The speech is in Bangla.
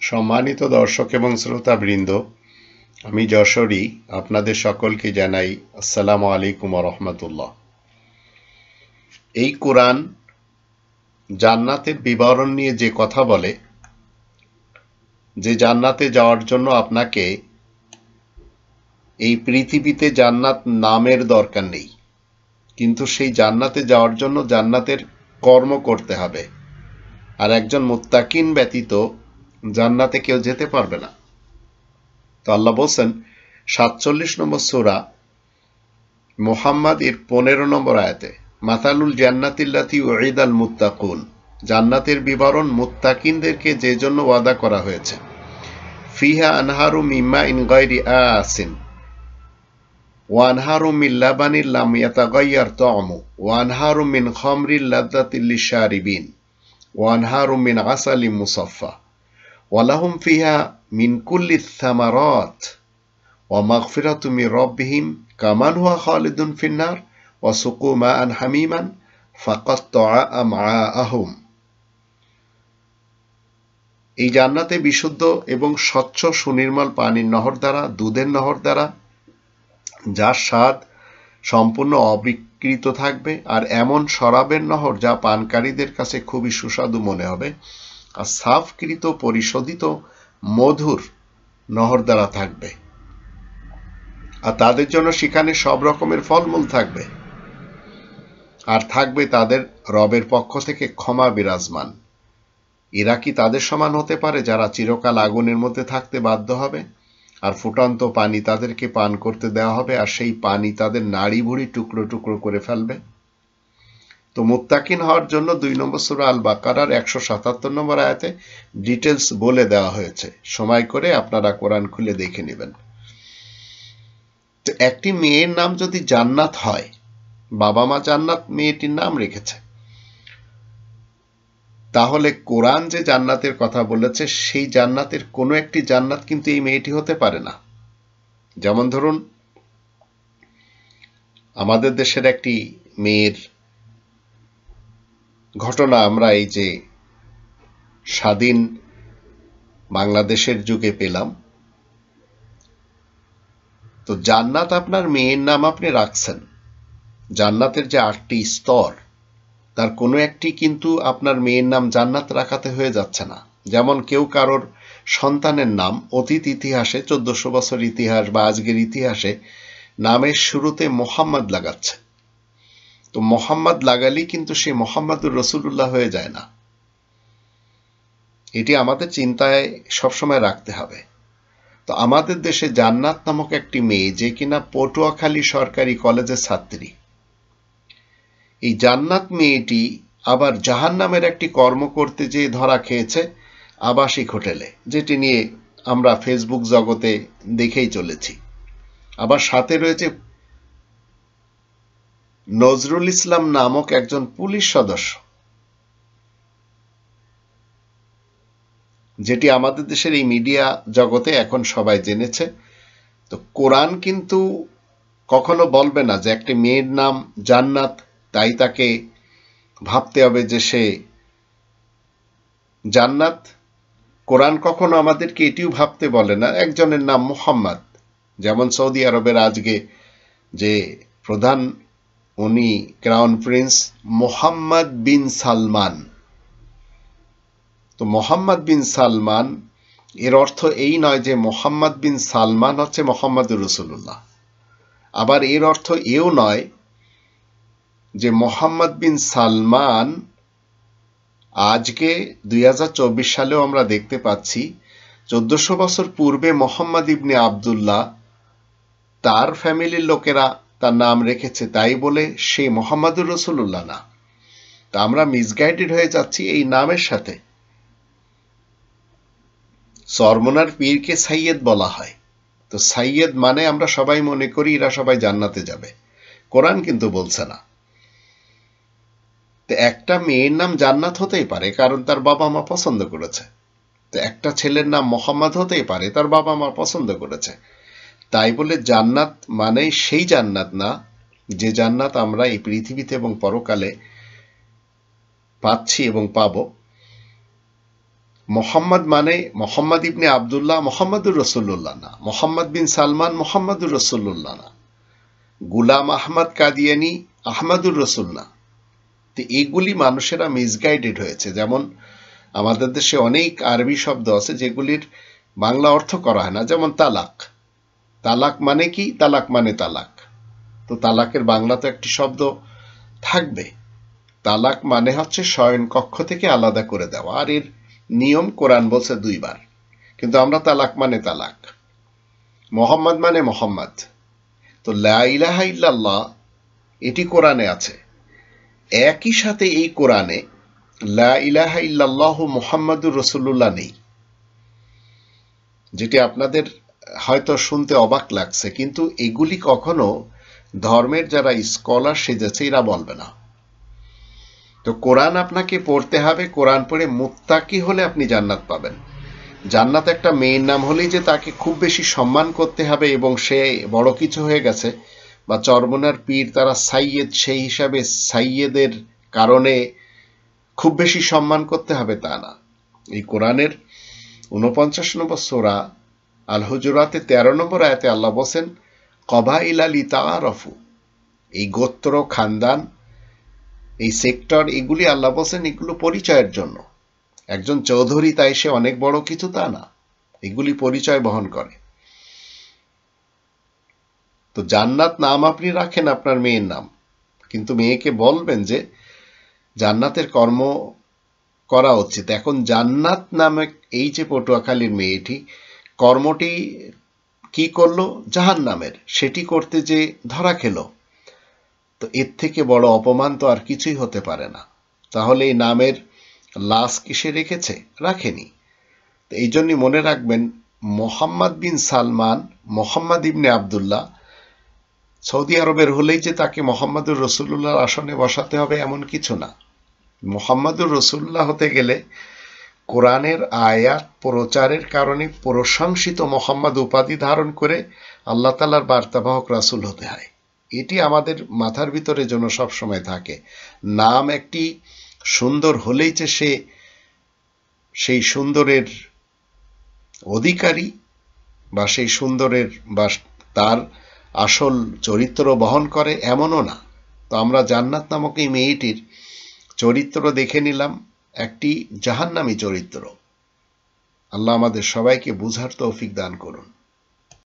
সম্মানিত দর্শক এবং শ্রোতাবৃন্দ, আমি যশোরী আপনাদের সকলকে জানাই আসসালামু আলাইকুম ওয়া রাহমাতুল্লাহ। এই কোরআন জান্নাতের বিবরণ নিয়ে যে কথা বলে, যে জান্নাতে যাওয়ার জন্য আপনাকে এই পৃথিবীতে জান্নাত নামের দরকার নেই, কিন্তু সেই জান্নাতে যাওয়ার জন্য জান্নাতের কর্ম করতে হবে। আর একজন মুত্তাকিন ব্যতীত জান্নাতে কেউ যেতে পারবে না। তো আল্লাহ বলছেন 47 নম্বর সূরা মুহাম্মদ এর 15 নম্বর আয়াতে, মাতালুল জান্নাতিল্লাতি উইদাল মুত্তাকুন, জান্নাতের বিবরণ মুত্তাকিনদেরকে যে জন্য ওয়াদা করা হয়েছে। ফিহা আনহারু মিম্মা ইন গায়রি আসিন ওয়া আনহারু মিন লাবানিন লাম ইয়াতাগায়্যার তা'মু ওয়া আনহারু মিন খামরিন লাযযাতিল লিশারিবিন ওয়া আনহারু মিন আসালিন মুসাফফা ওয়া লাহুম ফিহা মিন কুল্লিথ থামারাত ওয়া মাগফিরাতু মির রাব্বিহিম কামান হুয়া খালিদুন ফিন্নার ওয়া সুকু মাআন হামিমান ফাকাত্তাআ আমআআহুম। এই জান্নাতে বিশুদ্ধ এবং স্বচ্ছ সুনির্মল পানির নহর দ্বারা, দুধের নহর দ্বারা, যার স্বাদ সম্পূর্ণ অবিকৃত থাকবে, আর এমন শরাবের নহর যা পানকারীদের কাছে খুবই সুস্বাদু মনে হবে, আর সাফকৃত পরিশোধিত মধুর নহর দ্বারা থাকবে। আর তাদের জন্য সেখানে সব রকমের ফলমূল থাকবে, আর থাকবে তাদের রবের পক্ষ থেকে ক্ষমা বিরাজমান। এরা কি তাদের সমান হতে পারে যারা চিরকাল আগুনের মধ্যে থাকতে বাধ্য হবে, আর ফুটন্ত পানি তাদেরকে পান করতে দেওয়া হবে, আর সেই পানি তাদের নাড়ি ভুড়ি টুকরো টুকরো করে ফেলবে? তো মুত্তাকিন হওয়ার জন্য 2 নম্বর সূরা আল বাকারার 177 নম্বর আয়াতে ডিটেলস বলে দেওয়া হয়েছে। সময় করে আপনারা কোরআন খুলে দেখে নেবেন। তো একটি মেয়ের নাম যদি জান্নাত হয়, বাবা মা জান্নাত মেয়েটির নাম রেখেছে, তাহলে কোরআন যে জান্নাতের কথা বলেছে সেই জান্নাতের কোনো একটি জান্নাত কিন্তু এই মেয়েটি হতে পারে না। যেমন ধরুন, আমাদের দেশের একটি মেয়ের ঘটনা আমরা এই যে স্বাধীন বাংলাদেশের যুগে পেলাম। তো জান্নাত আপনার মেয়ের নাম আপনি রাখছেন, জান্নাতের যে 8টি স্তর তার কোনো একটি কিন্তু আপনার মেয়ের নাম জান্নাত রাখাতে হয়ে যাচ্ছে না। যেমন কেউ কারোর সন্তানের নাম অতীত ইতিহাসে 1400 বছর ইতিহাস বা আজকের ইতিহাসে নামের শুরুতে মোহাম্মদ লাগাচ্ছে। তো মোহাম্মদ লাগালেই কিন্তু সে মোহাম্মদুর রাসূলুল্লাহ হয়ে যায় না। এটি আমাদের চিন্তায় সবসময় রাখতে হবে। তো আমাদের দেশে জান্নাত নামক একটি মেয়ে, যে কিনা পটুয়াখালী সরকারি কলেজের ছাত্রী, এই জান্নাত মেয়েটি আবার জাহান্নামের একটি কর্ম করতে যেয়ে ধরা খেয়েছে আবাসিক হোটেলে, যেটি নিয়ে আমরা ফেসবুক জগতে দেখেই চলেছি। আবার সাথে রয়েছে নজরুল ইসলাম নামক একজন পুলিশ সদস্য, যেটি আমাদের দেশের এই মিডিয়া জগতে এখন সবাই জেনেছে। তো কোরআন কিন্তু কখনো বলবে না যে একটি মেয়ের নাম জান্নাত, তাই তাকে ভাবতে হবে যে সে জান্নাত। কোরআন কখনো আমাদেরকে এটিও ভাবতে বলে না একজনের নাম মুহাম্মদ। যেমন সৌদি আরবের আজকে যে প্রধান, উনি ক্রাউন প্রিন্স মোহাম্মদ বিন সালমান। তো মোহাম্মদ বিন সালমান এর অর্থ এই নয় যে মোহাম্মদ বিন সালমান হচ্ছে মোহাম্মদুর রাসূলুল্লাহ। আবার এর অর্থ এও নয় যে মোহাম্মদ বিন সালমান, আজকে 2024 সালেও আমরা দেখতে পাচ্ছি 1400 বছর পূর্বে মোহাম্মদ ইবনে আবদুল্লাহ তার ফ্যামিলির লোকেরা তার নাম রেখেছে, তাই বলে সে মোহাম্মদুর রাসূলুল্লাহ না। তা আমরা মিসগাইডেড হয়ে যাচ্ছি এই নামের সাথে। চরমনার পীরকে সাইয়েদ বলা হয়। তো সাইয়েদ মানে আমরা সবাই মনে করি এরা সবাই জান্নাতে যাবে, কোরআন কিন্তু বলছে না। তো একটা মেয়ের নাম জান্নাত হতেই পারে কারণ তার বাবা মা পছন্দ করেছে। তো একটা ছেলের নাম মোহাম্মদ হতেই পারে, তার বাবা মা পছন্দ করেছে। তাই বলে জান্নাত মানে সেই জান্নাত না যে জান্নাত আমরা এই পৃথিবীতে এবং পরকালে পাচ্ছি এবং পাব। মোহাম্মদ মানে মোহাম্মদ ইবনে আবদুল্লাহ মোহাম্মদুর রসুল্লাহ না, মোহাম্মদ বিন সালমান মোহাম্মদুর রসুল্লাহ না, গুলাম আহমদ কাদিয়ানি আহমদুর রসুল না। তো এগুলি মানুষেরা মিসগাইডেড হয়েছে। যেমন আমাদের দেশে অনেক আরবি শব্দ আছে যেগুলির বাংলা অর্থ করা হয় না, যেমন তালাক। তালাক মানে কি? তালাক মানে তালাক। তো তালাকের বাংলা তো একটি শব্দ থাকবে। তালাক মানে হচ্ছে শয়ন কক্ষ থেকে আলাদা করে দেওয়া, আর এর নিয়ম কোরআন বলছে 2 বার, কিন্তু আমরা তালাক মানে তালাক। মোহাম্মদ মানে মোহাম্মদ। তো লা ইলাহা ইল্লাল্লাহ এটি কোরআনে আছে। একই সাথে এই কোরআনে লা ইলাহা ইল্লাল্লাহ মুহাম্মাদুর রাসূলুল্লাহ নেই, যেটি আপনাদের হয়তো শুনতে অবাক লাগছে, কিন্তু এগুলি কখনো ধর্মের যারা স্কলার সেজেছে এরা বলবে না। তো কোরআন আপনাকে পড়তে হবে। কোরআন পড়ে মুত্তাকি হলে আপনি জান্নাত পাবেন। জান্নাত একটা মেয়ের নাম হলেই যে তাকে খুব বেশি সম্মান করতে হবে এবং সে বড় কিছু হয়ে গেছে, বা চরমনার পীর তারা সাইয়েদ, সেই হিসাবে সাইয়েদের কারণে খুব বেশি সম্মান করতে হবে তা না। এই কোরআনের 49 নম্বর সূরা আল হুজুরাতে 13 নম্বর আয়াতে আল্লাহ বলেন কবাইলা লিতাআরাফু। এই গোত্র, খানদান, এই সেক্টর, এগুলি আল্লাহ বলেন এগুলো পরিচয়ের জন্য। একজন চৌধুরী তাই সে অনেক বড় কিছু তা না, এগুলি পরিচয় বহন করে। তো জান্নাত নাম আপনি রাখেন আপনার মেয়ের নাম, কিন্তু মেয়েকে বলবেন যে জান্নাতের কর্ম করা উচিত। এখন জান্নাত নামে এই যে পটুয়াখালীর মেয়েটি কর্মটি কি করলো? জাহান্নামের, সেটি করতে যে ধরা খেলো। তো এর থেকে বড় অপমান তো আর কিছুই হতে পারে না। তাহলে এই নামের লাশ কিসে রেখেছে? রাখেনি। তো এই জন্যই মনে রাখবেন, মোহাম্মদ বিন সালমান মোহাম্মদ ইবনে আবদুল্লাহ সৌদি আরবের হলেই যে তাকে মোহাম্মদুর রসুল্লাহর আসনে বসাতে হবে এমন কিছু না। মোহাম্মদুর রসুল্লাহ হতে গেলে কোরআনের আয়াত প্রচারের কারণে প্রশংসিত মোহাম্মদ উপাধি ধারণ করে আল্লাহ তাআলার বার্তাবাহক রাসূল হতে হয়। এটি আমাদের মাথার ভিতরে যেন সবসময় থাকে। নাম একটি সুন্দর হলেই যে সে সেই সুন্দরের অধিকারী, বা সেই সুন্দরের বা তার আসল চরিত্র বহন করে এমনও না। তো আমরা জান্নাত নামক এই মেয়েটির চরিত্র দেখে নিলাম, একটি জাহান্নামী চরিত্র। আল্লাহ আমাদের সবাইকে বুঝার তৌফিক দান করুন।